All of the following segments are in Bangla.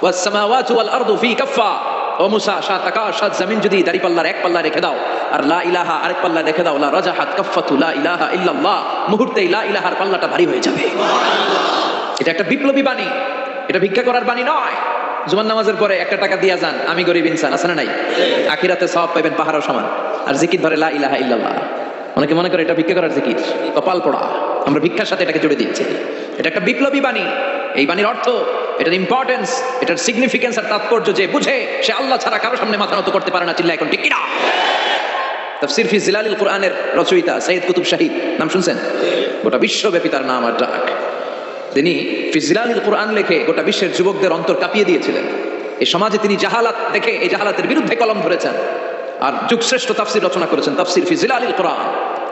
ওয়াস সামাওয়াতু ওয়াল আরদু ফি কাফফা, ও মুসা সাত আকাশ সাত জমিন যদি দাঁড়িপাল্লার এক পাল্লা রেখে দাও আর লা ইলাহা আরেক পাল্লা রেখে দাও, লা রাজাহাত কাফফাতু লা ইলাহা ইল্লাল্লাহ, মুহূর্তেই লা ইলাহার পাল্লাটা ভারী হয়ে যাবে। এটা একটা বিপ্লবী বাণী, এটা ভিক্ষা করার বাণী নয়। জুমার নামাজের পরে একটা টাকা দিয়া যান, আমি গরিব ইনসান, আছে না নাই? আখিরাতে সওয়াব পাবেন পাহাড়ের সমান। আর জিকির ধরে লা ইলাহা ইল্লাল্লাহ। অনেকে মনে করে এটা ভিক্ষা করার জিকির, কপাল পোড়া। আমরা ভিক্ষার সাথে এটাকে জুড়ে দিয়েছি। এটা একটা বিপ্লবী বাণী। এই বাণীর অর্থ, এটার ইম্পর্টেন্স, এটার সিগনিফিকেন্স আর তাৎপর্য যে বুঝে সে আল্লাহ ছাড়া কারো সামনে মাথা নত করতে পারে না। চিল্লা এখন ঠিক কিনা? তাফসীর ফি জিলালিল কুরআনের রচয়িতা সাইয়্যিদ কুতুব শাহীদ, নাম শুনছেন? গোটা বিশ্বব্যাপী তার নাম আর ডাক। তিনি ফি জিলালিল কুরআন লিখে গোটা বিশ্বের যুবকদের অন্তর কাঁপিয়ে দিয়েছিলেন। এই সমাজে তিনি জাহালাত দেখে এই জাহালাতের বিরুদ্ধে কলম ধরেছেন আর যুগশ্রেষ্ঠ তাফসীর রচনা করেছেন, তাফসীর ফি জিলালিল কুরআন।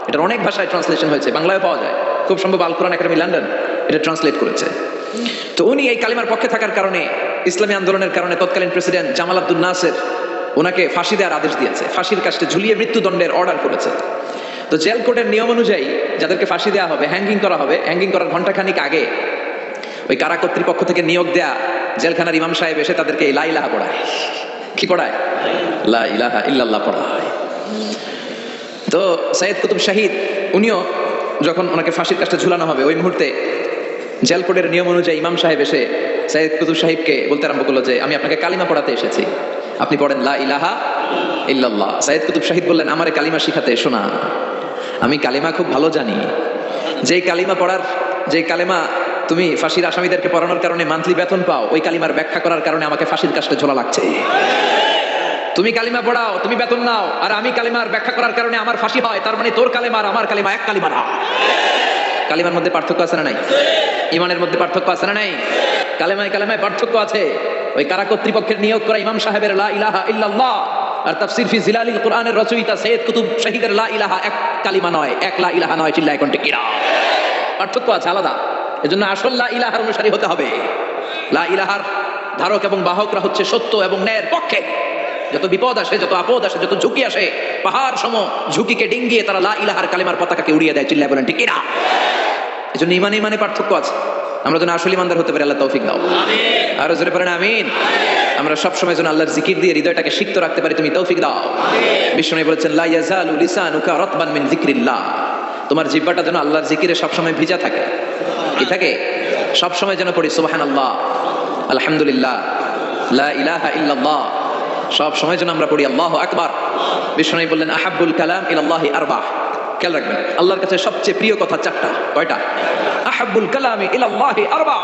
এটার অনেক ভাষায় ট্রান্সলেশন হয়েছে, বাংলায় পাওয়া যায়, খুব সম্ভব আল কোরআন একাডেমি লন্ডন এটা ট্রান্সলেট করেছে। তো উনি এই কালিমার পক্ষে থাকার কারণে, ইসলামী আন্দোলনের কারণে তৎকালীন প্রেসিডেন্ট জামাল আব্দুল নাসের ওনাকে ফাঁসি দেওয়ার আদেশ দিয়েছে, ফাঁসির কাস্টে ঝুলিয়ে মৃত্যুদণ্ডের অর্ডার করেছে। তো জেল কোর্টের নিয়ম অনুযায়ী যাদেরকে ফাঁসি দেওয়া হবে, হ্যাঙ্গিং করা হবে, হ্যাঙ্গিং করার ঘন্টাখানিক আগে ওই কারা কর্তৃপক্ষ থেকে নিয়োগ দেয়া জেলখানার ইমাম সাহেব এসে তাদেরকে লা ইলাহা পড়ায়। কি পড়ায়? লা ইলাহা ইল্লাল্লাহ পড়ায়। তো সাইয়্যিদ কুতুব শাহীদ উনিও যখন ওনাকে ফাঁসির কাস্টে ঝুলানো হবে, ওই মুহূর্তে জেল কোর্টের নিয়ম অনুযায়ী ইমাম সাহেব এসে সাইয়্যিদ কুতুব সাহেবকে বলতে আরম্ভ করলো যে আমি আপনাকে কালিমা পড়াতে এসেছি, আপনি পড়েন লা ইলাহা ইল্লাল্লাহ। সাইয়্যিদ কুতুব শাহীদ বললেন, আমারে কালিমা শিখাতে এসো না, আমি কালিমা খুব ভালো জানি। যেই কালিমা তুমি ফাঁসির আসামিদেরকে পড়ানোর কারণে মান্থলি বেতন পাও, ওই কালিমার ব্যাখ্যা করার কারণে আমাকে ফাঁসির কাস্টে ঝোলা লাগছে। তুমি কালিমা পড়াও, তুমি বেতন নাও, আর আমি কালিমার ব্যাখ্যা করার কারণে আমার ফাঁসি হয়, তার মানে তোর কালিমা আর আমার কালিমা এক কালিমা না। কালিমার মধ্যে পার্থক্য আছে না নাই? ইমানের মধ্যে পার্থক্য আছে না নাই? কালিমায় পার্থক্য আছে। ওই কারা কর্তৃপক্ষের নিয়োগ করা ইমাম সাহেবের লা ইলাহা ইল্লাল্লাহ আর তাফসীর ফি জিলালিল কুরআনের রচয়িতা সাইয়্যিদ কুতুব শাহীদের লা ইলাহা এক কালিমা নয়, এক লা ইলাহা নয়। চিল্লা এখন ঠিক কিনা? পার্থক্য আছে, আলাদা। এজন্য আসল লা ইলাহার অনুসারী হতে হবে। লা ইলাহার ধারক এবং বাহকরা হচ্ছে সত্য এবং ন্যায়ের পক্ষে। যত বিপদ আসে, যত আপদ আসে, যত ঝুঁকি আসে, পাহাড় সম ঝুঁকিকে ডিঙ্গিয়ে তারা লা ইলাহার কালিমার পতাকাকে উড়িয়ে দেয়। চিল্লায় বলেন ঠিক কিনা? এজন্য ইমানে পার্থক্য আছে। আমরা যেন আসল ইমানদার হতে পারি, আল্লাহ তৌফিক দাও। আর জোরে পড়েন আমিন। আমরা সবসময় যেন আল্লাহর জিকির দিয়ে হৃদয়টাকে সিক্ত রাখতে পারি, তুমি তৌফিক দাও। বিষ্ণু বলেছেন, লা ইয়াজালু লিসানুকা রাতবান মিন যিকরিল্লাহ, তোমার জিহ্বাটা যেন আল্লাহর জিকিরে সবসময় ভিজা থাকে। কি থাকে? সবসময় যেন পড়ি সুবহানাল্লাহ, আলহামদুলিল্লাহ, লা ইলাহা ইল্লাল্লাহ। সব সময় যেন আমরা পড়ি আল্লাহু আকবার। বিষ্ণু বললেন, আহাব্বুল কালাম ইলাল্লাহি আরবা। খেয়াল রাখবেন, আল্লাহর কাছে সবচেয়ে প্রিয় কথা চারটা। কয়টা? আহাব্বুল কালামি ইলাল্লাহি আরবা।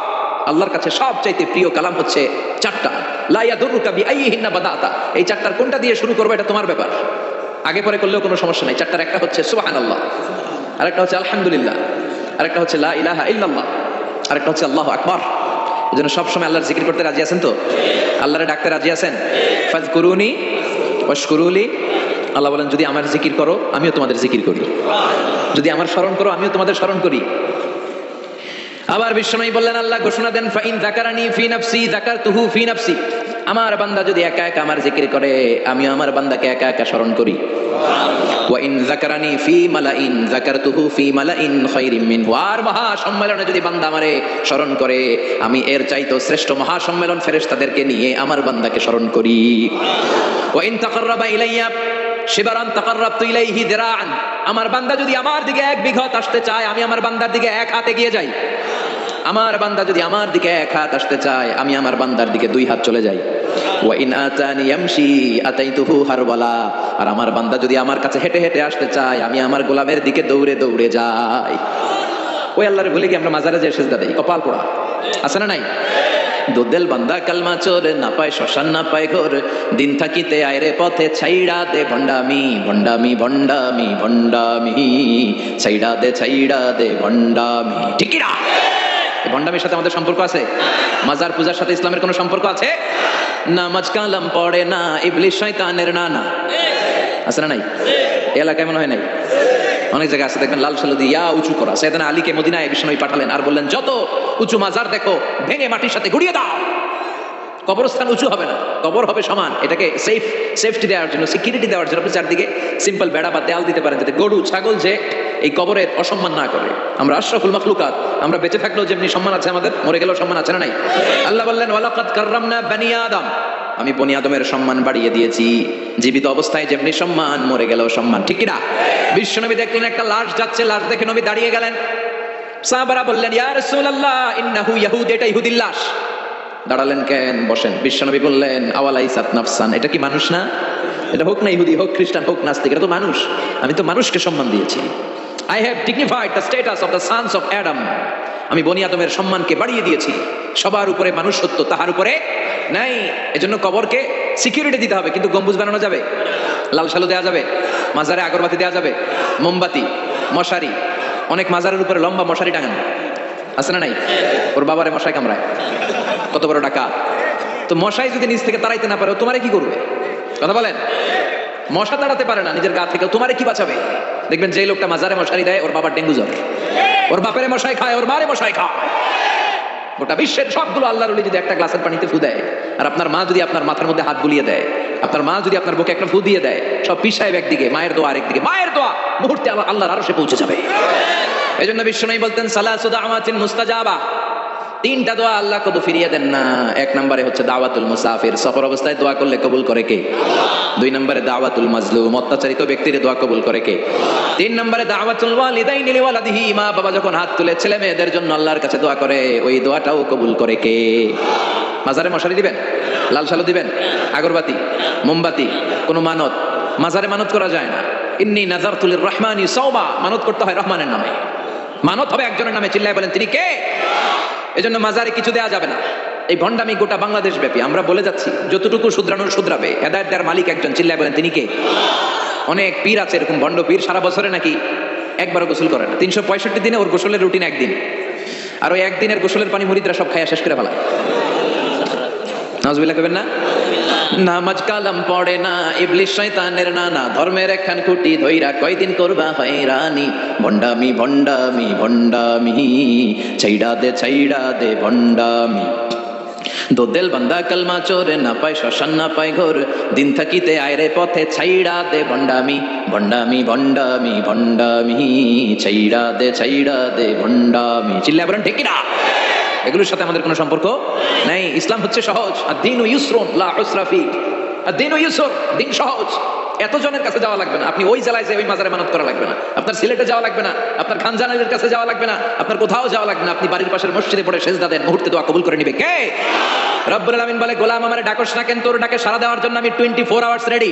আল্লাহর কাছে সবচাইতে প্রিয় কালাম হচ্ছে চারটা। লা ইয়াদুরুকা বিআইয়িহিন্না বাদাতা। এই চারটার কোনটা দিয়ে শুরু করবে এটা তোমার ব্যাপার, আগে পরে করলেও কোনো সমস্যা নাই। চারটার একটা হচ্ছে সুবহানাল্লাহ, আরেকটা হচ্ছে আলহামদুলিল্লাহ, আরেকটা হচ্ছে লা ইলাহা ইল্লাল্লাহ, আরেকটা হচ্ছে আল্লাহু আকবার। এজন্য সবসময় আল্লাহর জিকির করতে রাজি আছেন তো? আল্লাহরে ডাকতে রাজি আছেন? ফাযকুরুনি ওয়াশকুরুলি। আল্লাহ বলেন, যদি আমার জিকির করো আমিও তোমাদের জিকির করি, যদি আমার স্মরণ করো আমিও তোমাদের স্মরণ করি। আবার বিশ্বনবী বললেন, আল্লাহ ঘোষণা দেন, ফাইন যাকারানি ফি নাফসি যাকারতুহু ফি নাফসি। আমার বান্দা যদি একা একা আমার জিকির করে, আমিও আমার বান্দাকে একা একা স্মরণ করি। ওয়া ইন যাকারানি ফি মালাইন যাকারতুহু ফি মালাইন খায়রিম মিনহু। আর মহা সম্মেলনে যদি বান্দা আমারে স্মরণ করে, আমি এর চাইতেও শ্রেষ্ঠ মহা সম্মেলন ফেরেশতাদেরকে নিয়ে আমার বান্দাকে স্মরণ করি। ওয়া ইন তাকাররাবা ইলাইয়া শিবরান তাকাররাবতু ইলাইহি দিরাআন। আমার বান্দা যদি আমার দিকে এক বিঘত আসতে চায়, আমি আমার বান্দার দিকে এক হাত এগিয়ে যাই। আমার বান্দা যদি আমার দিকে এক হাত আসতে চায়, আমি আমার বান্দার দিকে দুই হাত চলে যাই। ওয়া ইন আতানি ইয়ামশি আতাইতুহু হারওয়ালা। আর আমার বান্দা যদি আমার কাছে হেঁটে হেঁটে আসতে চায়, আমি আমার গোলামের দিকে দৌড়ে দৌড়ে যাই। ওই আল্লাহর বলে কি আমরা মাজারে যে সেজদা দেই, কপাল পোড়া। আছে না নাই? দুদেল বান্দা কালমা চোর, না পায় শ্মশান না পায় ঘর, দিন থাকিতে আয়রে পথে ছাইড়া দে ভণ্ডামি ভণ্ডামি ভণ্ডামি ভণ্ডামি, ছাইড়া দে ভণ্ডামি। ঠিক কি না? ভণ্ডামির সাথে আমাদের সম্পর্ক আছে? মাজার পূজার সাথে ইসলামের কোনো সম্পর্ক আছে? নামাজ কালাম পড়ে না ইবলিস শয়তানের নানা। আছে না নাই? এলাকায় মনে হয় নাই, অনেক জায়গায় আছে। দেখবেন লাল সালু দিয়া উঁচু করা। সাইয়েদনা আলীকে মদিনায় বিষ্ণু পাঠালেন আর বললেন, যত উঁচু মাজার দেখো ভেঙে মাটির সাথে গুড়িয়ে দাও। কবরস্থান উঁচু হবে না, কবর হবে সমান। এটাকে সেফটি দেওয়ার জন্য, সিকিউরিটি দেওয়ার জন্য আপনি চারদিকে সিম্পল বেড়া বা দেয়াল দিতে পারেন, যাতে গরু ছাগল যে এই কবরের অসম্মান না করে। আমরা আশরাফুল মাখলুকাত, আমরা বেঁচে থাকলেও যেমনি সম্মান আছে আমাদের, মরে গেলেও সম্মান আছে না নাই? আল্লাহ বললেন ওয়ালাকাদ কাররামনা বানি আদম, আমি বনি আদমের সম্মান বাড়িয়ে দিয়েছি। জীবিত অবস্থায় যেমনি সম্মান, মরে গেলেও সম্মান, ঠিক কিনা? বিশ্বনবী দেখলেন একটা লাশ যাচ্ছে, লাশ দেখে নবী দাঁড়িয়ে গেলেন। সাহাবারা বললেন ইয়া রাসূলুল্লাহ ইন্নাহু ইয়াহুদ, এটা ইহুদির লাশ। দাঁড়ালেন কেন? বসেন। বিশ্বনবী বললেন আওয়ালাইসাত নাফসান, এটা কি মানুষ না? এটা হোক না ইহুদি, হোক খ্রিস্টান, হোক নাস্তিক, এটা তো মানুষ। আমি তো মানুষকে সম্মান দিয়েছি। I have dignified the status of the sons of Adam. আমি বনি আদমের সম্মানকে বাড়িয়ে দিয়েছি। সবার উপরে মানুষত্ব, তাহার উপরে নাই। এজন্য কবরকে সিকিউরিটি দিতে হবে, কিন্তু গম্বুজ বানানো যাবে, লাল সালু দেওয়া যাবে, মাজারে আগরবাতি দেওয়া যাবে, মোমবাতি, মশারি। অনেক মাজারের উপরে লম্বা মশারি টাঙানো আছে না নাই? ওর বাবারে মশাই কামড়ায়, কত বড় ডাকা। তো মশাই যদি নিজ থেকে তাড়াইতে না পারে, ও তোমারে কি করবে? কথা বলেন। মশা তাড়াতে পারে না নিজের গা থেকে, তোমারে কি বাঁচাবে? দেখবেন যে লোকটা মাজারে মশারি দেয়, ওর বাবার ডেঙ্গু জ্বর, ওর বাপেরে মশাই খায়, ওর মারে মশাই খায়। গোটা বিশ্বের সবগুলো আল্লাহর ওলি যদি একটা গ্লাসের পানিতে ফু দেয়, আর আপনার মা যদি আপনার মাথার মধ্যে হাত বুলিয়ে দেয়, আপনার মা যদি আপনার বুকে একটা ফু দিয়ে দেয়, সব পীর সাহেব একদিকে, মায়ের দোয়া আরেকদিকে। মায়ের দোয়া মুহূর্তে আল্লাহর আরশে পৌঁছে যাবে। এই জন্য বিশ্বনবী বলতেন সালাসু দাওয়াতিন মুস্তাজাবা, তিনটা দোয়া আল্লাহ কবুল ফিরিয়ে দেন না। এক নম্বরে হচ্ছে দাওয়াতুল মুসাফির, সফর অবস্থায় দোয়া করলে কবুল করে কে? দুই নম্বরে দাওয়াতুল মাজলুম, অত্যাচারিত ব্যক্তির দোয়া কবুল করে কে? তিন নম্বরে দাওয়াতুল ওয়ালিদাইনি লিওয়ালাদিহি, মা বাবা যখন হাত তুলে ছেলে মেয়েদের জন্য আল্লাহর কাছে দোয়া করে, ওই দোয়াটাও কবুল করে কে? মাজারে মশারি দিবেন, লাল সালু দিবেন, আগরবাতি, মোমবাতি, কোনো মানত মাজারে মানত করা যায় না। ইন্নী নাযারতু লিররহমানি সাওমা, মানত করতে হয় রহমানের নামে, মানত হবে একজনের নামে। চিল্লায় বলেন তিনি কে? এজন্য মাজারে কিছু দেয়া যাবে না। এই ভণ্ডামি গোটা বাংলাদেশ ব্যাপী, আমরা বলে যাচ্ছি যতটুকু শুধরানোর শুধরাবে। হেদায়েত দেওয়ার মালিক একজন, চিল্লায় বলেন তিনি কে? অনেক পীর আছে এরকম ভণ্ড পীর, সারা বছরে নাকি একবারও গোসল করে না, 365 দিনে ওর গোসলের রুটিন একদিন, আর ওই একদিনের গোসলের পানি মুরিদরা সব খাইয়া শেষ করে ফেলা। নাউজুবিল্লাহ কইবেন না? নামাজ কালাম পড়ে না, ইবলিস শয়তানের নানা, ধর্মের একখান খুঁটি ধইরা কয়দিন করবা হয়রানি। ভণ্ডামি ভণ্ডামি ভণ্ডামি, ছাইড়া দে ভণ্ডামি। দোদেল বান্দা কালমা চোরে, না পায় শ্মশান না পায় ঘর, দিন থাকিতে আয়রে পথে ছাইড়া দে ভণ্ডামি ভণ্ডামি ভণ্ডামি ভণ্ডামি, ছাইড়া দে ভণ্ডামি। চিল্লায় বলেন ঠিক কিনা? এগুলোর সাথে আমাদের কোনো সম্পর্ক নাই। ইসলাম হচ্ছে সহজ। আদ-দীনু ইউসরুন লা উসরা ফি, আদ-দীনু ইউসর, দিন সহজ। এত জনের কাছে যাওয়া লাগবে না, আপনি ওই জেলায় যে ওই মাজারে মানত করা লাগবে না, আপনার সিলেটে যাওয়া লাগবে না, আপনার খানজানাদের কাছে যাওয়া লাগবে না, আপনার কোথাও যাওয়া লাগবে না। আপনি বাড়ির পাশের মসজিদে পড়ে সেজদা দেন, মুহূর্তে দোয়া কবুল করে নিবে কে? রব্বুল আলামিন বলে গোলাম আমারে ডাকস না কেন? তোর ডাকে সাড়া দেওয়ার জন্য আমি 24 আওয়ার্স রেডি।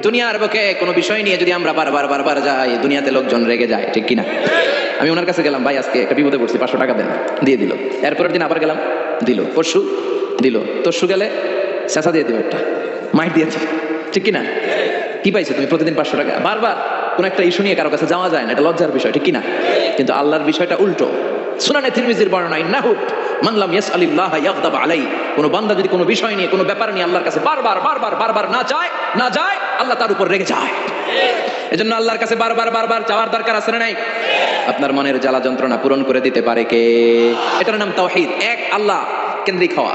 দুনিয়ার বুকে কোনো বিষয় নিয়ে যদি আমরা বারবার যাই, দুনিয়াতে লোকজন রেগে যায়, ঠিক কিনা? আমি ওনার কাছে গেলাম, ভাই আজকে একটা বিপদে পড়ছি, 500 টাকা দেন, দিয়ে দিল। এরপরের দিন আবার গেলাম, দিল। পরশু দিল, তরশু গেলে চেঁচা দিয়ে দিল, একটা মাইট দিয়েছে, ঠিক কিনা? কি পাইছো তুমি? প্রতিদিন 500 টাকা। বারবার কোন একটা ইস্যু নিয়ে কারো কাছে যাওয়া যায় না, এটা লজ্জার বিষয়, ঠিক কিনা? কিন্তু আল্লাহর বিষয়টা উল্টো। সুনানে তিরমিজির বর্ণনা, ইন্নাহু মান লাম ইয়াসআলিল্লাহ ইয়াগদাব আলাইহি, কোন বান্দা যদি কোনো বিষয় নিয়ে, কোনো ব্যাপার নিয়ে আল্লাহর কাছে বারবার না যায়, আল্লাহ তার উপর রেগে যায়। এজন্য আল্লাহর কাছে বারবার চাওয়ার দরকার আছে না নাই? আপনার মনের জ্বালা যন্ত্রণা পূরণ করে দিতে পারে কে? এটার নাম তাওহীদ। এক আল্লাহ কেন্দ্রিক হওয়া,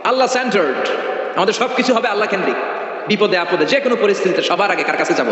আল্লাহ সেন্টার্ড। আমাদের সবকিছু হবে আল্লাহ কেন্দ্রিক। বিপদে আপদে যে কোনো পরিস্থিতিতে সবার আগে কার কাছে যাব?